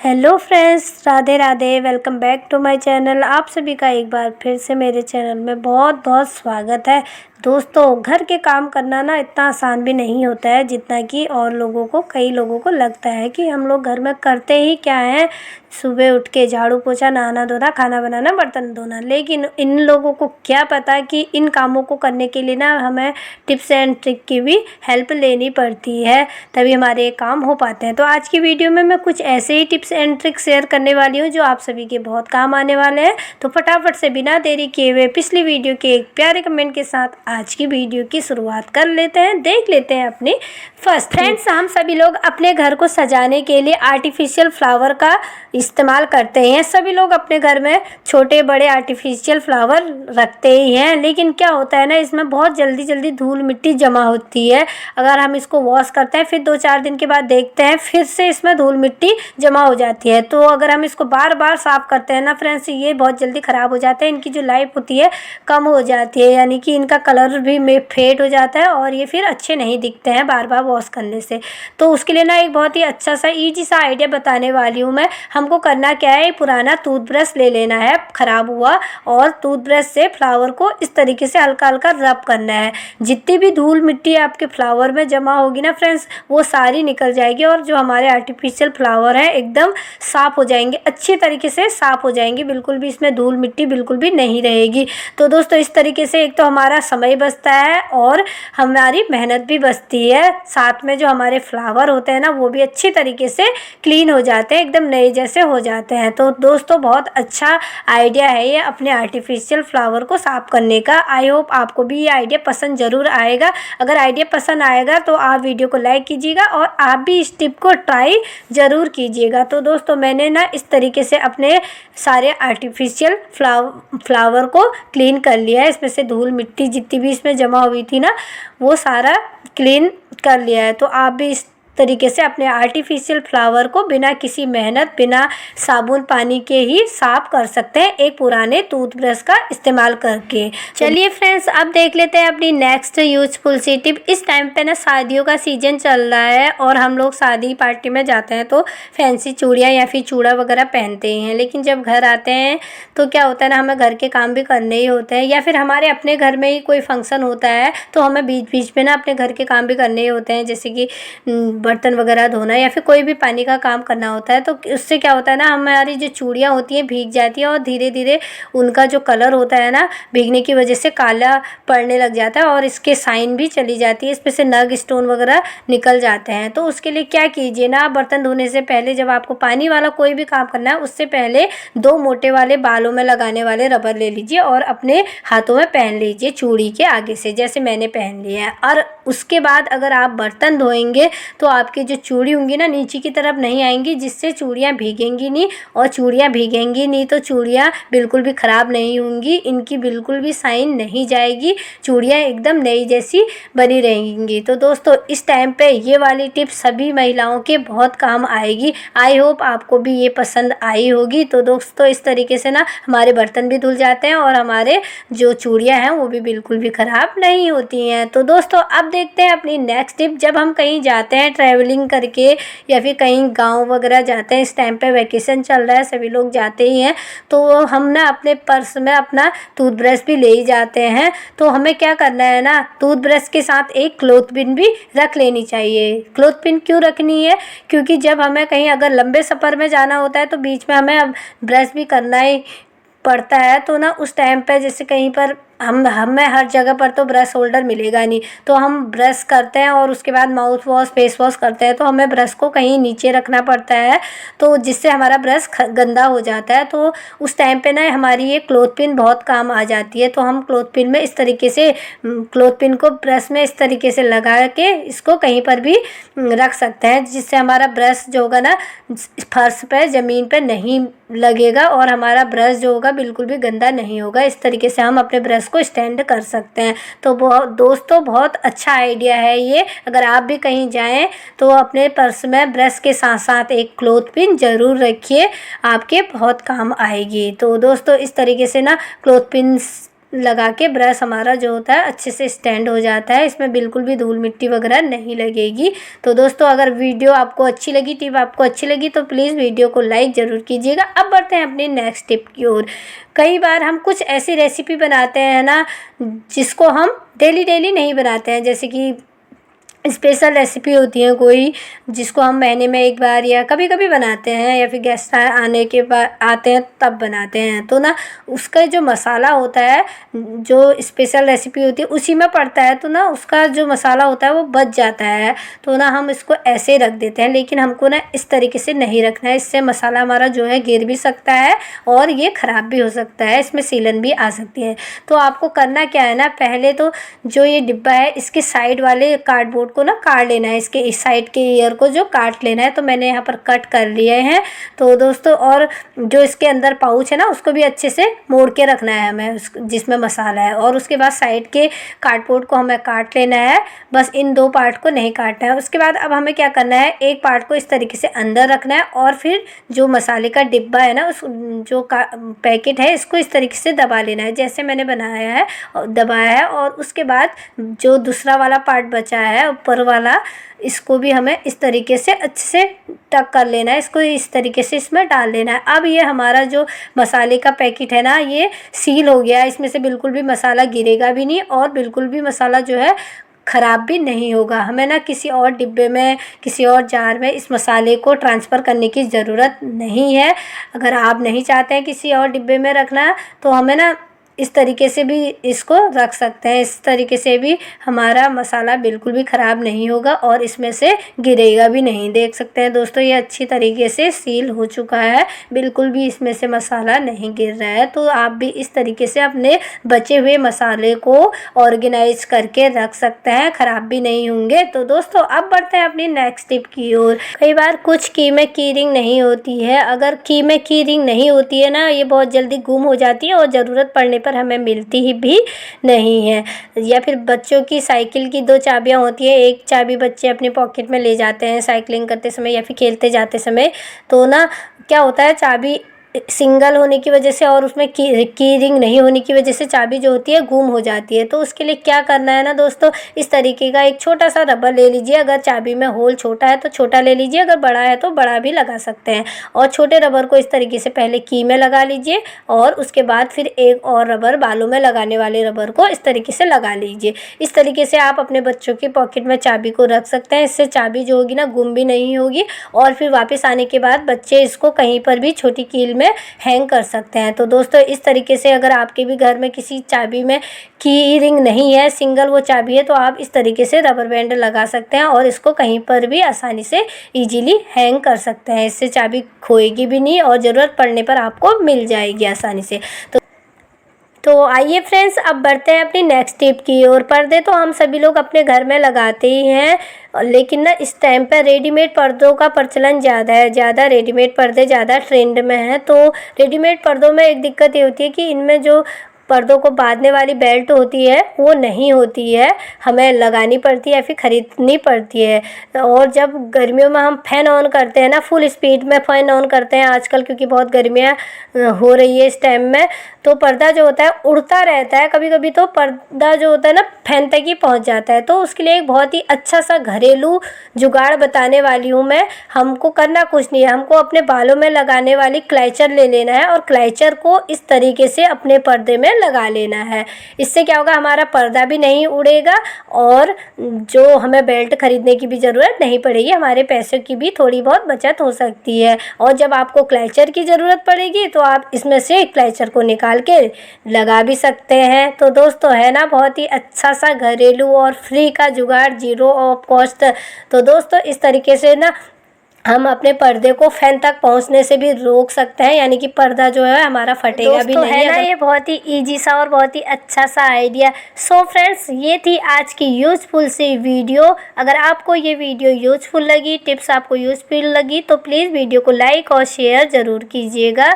Hello friends, Radhe Radhe. Welcome back to my channel. आप सभी का एक बार फिर से मेरे चैनल में बहुत बहुत स्वागत है। दोस्तों, घर के काम करना ना इतना आसान भी नहीं होता है जितना कि कई लोगों को लगता है कि हम लोग घर में करते ही क्या है, सुबह उठ के झाड़ू पोछा, नहाना धोना, खाना बनाना, बर्तन धोना। लेकिन इन लोगों को क्या पता कि इन कामों को करने के लिए ना हमें टिप्स एंड ट्रिक की भी हेल्प लेनी पड़ती है, तभी हमारे ये काम हो पाते हैं। तो आज की वीडियो में मैं कुछ ऐसे ही टिप्स एंड ट्रिक शेयर करने वाली हूँ जो आप सभी के बहुत काम आने वाले हैं। तो फटाफट से बिना देरी किए हुए पिछली वीडियो के एक प्यारे कमेंट के साथ आज की वीडियो की शुरुआत कर लेते हैं। देख लेते हैं अपनी फर्स्ट। फ्रेंड्स, हम सभी लोग अपने घर को सजाने के लिए आर्टिफिशियल फ्लावर का इस्तेमाल करते हैं। सभी लोग अपने घर में छोटे बड़े आर्टिफिशियल फ्लावर रखते ही हैं, लेकिन क्या होता है ना, इसमें बहुत जल्दी जल्दी धूल मिट्टी जमा होती है। अगर हम इसको वॉश करते हैं, फिर 2-4 दिन के बाद देखते हैं, फिर से इसमें धूल मिट्टी जमा हो जाती है। तो अगर हम इसको बार बार साफ़ करते हैं ना फ्रेंड्स, ये बहुत जल्दी ख़राब हो जाते हैं। इनकी जो लाइफ होती है कम हो जाती है, यानी कि इनका कलर भी फेड हो जाता है और ये फिर अच्छे नहीं दिखते हैं बार बार वॉश करने से। तो उसके लिए ना एक बहुत ही अच्छा सा ईजी सा आइडिया बताने वाली हूँ मैं। हमको करना क्या है, पुराना टूथब्रश ले लेना है ख़राब हुआ, और टूथब्रश से फ्लावर को इस तरीके से हल्का हल्का रब करना है। जितनी भी धूल मिट्टी आपके फ्लावर में जमा होगी ना फ्रेंड्स, वो सारी निकल जाएगी और जो हमारे आर्टिफिशियल फ्लावर हैं एकदम साफ़ हो जाएंगे, अच्छी तरीके से साफ़ हो जाएंगे। बिल्कुल भी इसमें धूल मिट्टी बिल्कुल भी नहीं रहेगी। तो दोस्तों, इस तरीके से एक तो हमारा समय बचता है और हमारी मेहनत भी बचती है, साथ में जो हमारे फ्लावर होते हैं ना वो भी अच्छी तरीके से क्लीन हो जाते हैं, एकदम नए जैसे हो जाते हैं। तो दोस्तों, बहुत अच्छा आइडिया है ये अपने आर्टिफिशियल फ्लावर को साफ़ करने का। आई होप आपको भी ये आइडिया पसंद ज़रूर आएगा। अगर आइडिया पसंद आएगा तो आप वीडियो को लाइक कीजिएगा और आप भी इस टिप को ट्राई ज़रूर कीजिएगा। तो दोस्तों, मैंने ना इस तरीके से अपने सारे आर्टिफिशियल फ्लावर को क्लीन कर लिया है। इसमें से धूल मिट्टी जितनी भी इसमें जमा हुई थी ना, वो सारा क्लीन कर लिया है। तो आप भी इस तरीके से अपने आर्टिफिशियल फ्लावर को बिना किसी मेहनत, बिना साबुन पानी के ही साफ़ कर सकते हैं एक पुराने टूथब्रश का इस्तेमाल करके। चलिए फ्रेंड्स, अब देख लेते हैं अपनी नेक्स्ट यूजफुल सी टिप। इस टाइम पे ना शादियों का सीजन चल रहा है और हम लोग शादी पार्टी में जाते हैं तो फैंसी चूड़ियाँ या फिर चूड़ा वगैरह पहनते ही हैं। लेकिन जब घर आते हैं तो क्या होता है ना, हमें घर के काम भी करने ही होते हैं, या फिर हमारे अपने घर में ही कोई फंक्शन होता है तो हमें बीच बीच में ना अपने घर के काम भी करने ही होते हैं, जैसे कि बर्तन वगैरह धोना या फिर कोई भी पानी का काम करना होता है। तो उससे क्या होता है ना, हमारी जो चूड़ियाँ होती हैं भीग जाती हैं और धीरे धीरे उनका जो कलर होता है ना, भीगने की वजह से काला पड़ने लग जाता है और इसके साइन भी चली जाती है, इसमें से नग स्टोन वगैरह निकल जाते हैं। तो उसके लिए क्या कीजिए ना, बर्तन धोने से पहले जब आपको पानी वाला कोई भी काम करना है, उससे पहले 2 मोटे वाले बालों में लगाने वाले रबर ले लीजिए और अपने हाथों में पहन लीजिए चूड़ी के आगे से, जैसे मैंने पहन लिया है। और उसके बाद अगर आप बर्तन धोएंगे तो आपकी जो चूड़ी होंगी ना, नीचे की तरफ नहीं आएंगी, जिससे चूड़ियाँ भीगेंगी नहीं, और चूड़ियाँ भीगेंगी नहीं तो चूड़ियाँ बिल्कुल भी ख़राब नहीं होंगी, इनकी बिल्कुल भी साइन नहीं जाएगी, चूड़ियाँ एकदम नई जैसी बनी रहेंगी। तो दोस्तों, इस टाइम पे ये वाली टिप सभी महिलाओं के बहुत काम आएगी। आई होप आपको भी ये पसंद आई होगी। तो दोस्तों, इस तरीके से ना हमारे बर्तन भी धुल जाते हैं और हमारे जो चूड़ियाँ हैं वो भी बिल्कुल भी ख़राब नहीं होती हैं। तो दोस्तों, अब देखते हैं अपनी नेक्स्ट टिप। जब हम कहीं जाते हैं ट्रैवलिंग करके या फिर कहीं गांव वगैरह जाते हैं, इस टाइम पे वैकेशन चल रहा है, सभी लोग जाते ही हैं, तो हम ना अपने पर्स में अपना टूथब्रश भी ले ही जाते हैं। तो हमें क्या करना है ना, टूथब्रश के साथ एक क्लॉथ पिन भी रख लेनी चाहिए। क्लॉथ पिन क्यों रखनी है, क्योंकि जब हमें कहीं अगर लंबे सफ़र में जाना होता है तो बीच में हमें ब्रश भी करना ही पड़ता है। तो ना उस टाइम पे जैसे कहीं पर हमें हर जगह पर तो ब्रश होल्डर मिलेगा नहीं, तो हम ब्रश करते हैं और उसके बाद माउथ वॉश, फेस वॉश करते हैं, तो हमें ब्रश को कहीं नीचे रखना पड़ता है, तो जिससे हमारा ब्रश गंदा हो जाता है। तो उस टाइम पे ना हमारी ये क्लॉथ पिन बहुत काम आ जाती है। तो हम क्लॉथ पिन में इस तरीके से, क्लॉथ पिन को ब्रश में इस तरीके से लगा के इसको कहीं पर भी रख सकते हैं, जिससे हमारा ब्रश जो होगा ना फर्श पर, ज़मीन पर नहीं लगेगा और हमारा ब्रश जो होगा बिल्कुल भी गंदा नहीं होगा। इस तरीके से हम अपने ब्रश को स्टैंड कर सकते हैं। तो दोस्तों, बहुत अच्छा आइडिया है ये। अगर आप भी कहीं जाएं तो अपने पर्स में ब्रश के साथ साथ एक क्लॉथ पिन ज़रूर रखिए, आपके बहुत काम आएगी। तो दोस्तों, इस तरीके से ना क्लॉथ पिन लगा के ब्रश हमारा जो होता है अच्छे से स्टैंड हो जाता है, इसमें बिल्कुल भी धूल मिट्टी वगैरह नहीं लगेगी। तो दोस्तों अगर वीडियो आपको अच्छी लगी, टिप आपको अच्छी लगी तो प्लीज़ वीडियो को लाइक ज़रूर कीजिएगा। अब बढ़ते हैं अपनी नेक्स्ट टिप की ओर। कई बार हम कुछ ऐसी रेसिपी बनाते हैं ना जिसको हम डेली नहीं बनाते हैं, जैसे कि स्पेशल रेसिपी होती है कोई जिसको हम महीने में एक बार या कभी कभी बनाते हैं, या फिर गेस्ट आने के बाद आते हैं तब बनाते हैं। तो ना उसका जो मसाला होता है, जो स्पेशल रेसिपी होती है उसी में पड़ता है, तो ना उसका जो मसाला होता है वो बच जाता है। तो ना हम इसको ऐसे रख देते हैं, लेकिन हमको ना इस तरीके से नहीं रखना है। इससे मसाला हमारा जो है गिर भी सकता है और ये ख़राब भी हो सकता है, इसमें सीलन भी आ सकती है। तो आपको करना क्या है ना, पहले तो जो ये डिब्बा है इसके साइड वाले कार्डबोर्ड को ना काट लेना है, इसके इस साइड के ईयर को जो काट लेना है। तो मैंने यहाँ पर कट कर लिए हैं। तो दोस्तों और जो इसके अंदर पाउच है ना उसको भी अच्छे से मोड़ के रखना है हमें, जिसमें मसाला है। और उसके बाद साइड के कार्डबोर्ड को हमें काट लेना है, बस इन दो पार्ट को नहीं काटना है। उसके बाद अब हमें क्या करना है, एक पार्ट को इस तरीके से अंदर रखना है और फिर जो मसाले का डिब्बा है ना उस जो पैकेट है इसको इस तरीके से दबा लेना है, जैसे मैंने बनाया है और दबाया है। और उसके बाद जो दूसरा वाला पार्ट बचा है ऊपर वाला, इसको भी हमें इस तरीके से अच्छे से टक कर लेना है, इसको इस तरीके से इसमें डाल लेना है। अब ये हमारा जो मसाले का पैकेट है ना ये सील हो गया है, इसमें से बिल्कुल भी मसाला गिरेगा भी नहीं और बिल्कुल भी मसाला जो है ख़राब भी नहीं होगा। हमें ना किसी और डिब्बे में, किसी और जार में इस मसाले को ट्रांसफ़र करने की ज़रूरत नहीं है। अगर आप नहीं चाहते हैं किसी और डिब्बे में रखना तो हमें ना इस तरीके से भी इसको रख सकते हैं। इस तरीके से भी हमारा मसाला बिल्कुल भी ख़राब नहीं होगा और इसमें से गिरेगा भी नहीं। देख सकते हैं दोस्तों ये अच्छी तरीके से सील हो चुका है, बिल्कुल भी इसमें से मसाला नहीं गिर रहा है। तो आप भी इस तरीके से अपने बचे हुए मसाले को ऑर्गेनाइज करके रख सकते हैं, ख़राब भी नहीं होंगे। तो दोस्तों अब बढ़ते हैं अपनी नेक्स्ट टिप की ओर। कई बार कुछ की में की रिंग नहीं होती है। अगर की में की रिंग नहीं होती है ना, ये बहुत जल्दी गुम हो जाती है और ज़रूरत पड़ने पर हमें मिलती ही भी नहीं है। या फिर बच्चों की साइकिल की 2 चाबियां होती है, एक चाबी बच्चे अपने पॉकेट में ले जाते हैं साइकिलिंग करते समय या फिर खेलते जाते समय। तो ना क्या होता है, चाबी सिंगल होने की वजह से और उसमें की रिंग नहीं होने की वजह से चाबी जो होती है गुम हो जाती है। तो उसके लिए क्या करना है ना दोस्तों, इस तरीके का एक छोटा सा रबर ले लीजिए। अगर चाबी में होल छोटा है तो छोटा ले लीजिए, अगर बड़ा है तो बड़ा भी लगा सकते हैं। और छोटे रबर को इस तरीके से पहले की में लगा लीजिए और उसके बाद फिर एक और रबर, बालों में लगाने वाले रबर को इस तरीके से लगा लीजिए। इस तरीके से आप अपने बच्चों के पॉकेट में चाबी को रख सकते हैं। इससे चाबी जो होगी ना गुम भी नहीं होगी और फिर वापस आने के बाद बच्चे इसको कहीं पर भी छोटी कील में हैंग कर सकते हैं। तो दोस्तों इस तरीके से अगर आपके भी घर में किसी चाबी में की रिंग नहीं है, सिंगल वो चाबी है, तो आप इस तरीके से रबर बैंड लगा सकते हैं और इसको कहीं पर भी आसानी से इजीली हैंग कर सकते हैं। इससे चाबी खोएगी भी नहीं और ज़रूरत पड़ने पर आपको मिल जाएगी आसानी से। तो आइए फ्रेंड्स अब बढ़ते हैं अपनी नेक्स्ट टिप की ओर। पर्दे तो हम सभी लोग अपने घर में लगाते ही हैं, लेकिन ना इस टाइम पर रेडीमेड पर्दों का प्रचलन ज़्यादा है, ज़्यादा रेडीमेड पर्दे ज़्यादा ट्रेंड में हैं। तो रेडीमेड पर्दों में एक दिक्कत ये होती है कि इनमें जो पर्दों को बांधने वाली बेल्ट होती है वो नहीं होती है, हमें लगानी पड़ती है या फिर ख़रीदनी पड़ती है। और जब गर्मियों में हम फ़ैन ऑन करते हैं ना, फुल स्पीड में फ़ैन ऑन करते हैं आजकल, क्योंकि बहुत गर्मियाँ हो रही है इस टाइम में, तो पर्दा जो होता है उड़ता रहता है। कभी कभी तो पर्दा जो होता है ना फैन तक ही पहुंच जाता है। तो उसके लिए एक बहुत ही अच्छा सा घरेलू जुगाड़ बताने वाली हूँ मैं। हमको करना कुछ नहीं है, हमको अपने बालों में लगाने वाली क्लाइचर ले लेना है और क्लाइचर को इस तरीके से अपने पर्दे में लगा लेना है। इससे क्या होगा, हमारा पर्दा भी नहीं उड़ेगा और जो हमें बेल्ट खरीदने की भी ज़रूरत नहीं पड़ेगी, हमारे पैसों की भी थोड़ी बहुत बचत हो सकती है। और जब आपको क्लाइचर की ज़रूरत पड़ेगी तो आप इसमें से क्लाइचर को निकाल के लगा भी सकते हैं। तो दोस्तों है ना बहुत ही अच्छा सा घरेलू और फ्री का जुगाड़, जीरो ऑफ कॉस्ट। तो दोस्तों इस तरीके से ना हम अपने पर्दे को फैन तक पहुंचने से भी रोक सकते हैं, यानी कि पर्दा जो है हमारा फटेगा भी नहीं है ना। ये बहुत ही इजी सा और बहुत ही अच्छा सा आइडिया। सो फ्रेंड्स ये थी आज की यूजफुल सी वीडियो। अगर आपको ये वीडियो यूजफुल लगी, टिप्स आपको यूजफुल लगी, तो प्लीज़ वीडियो को लाइक और शेयर ज़रूर कीजिएगा।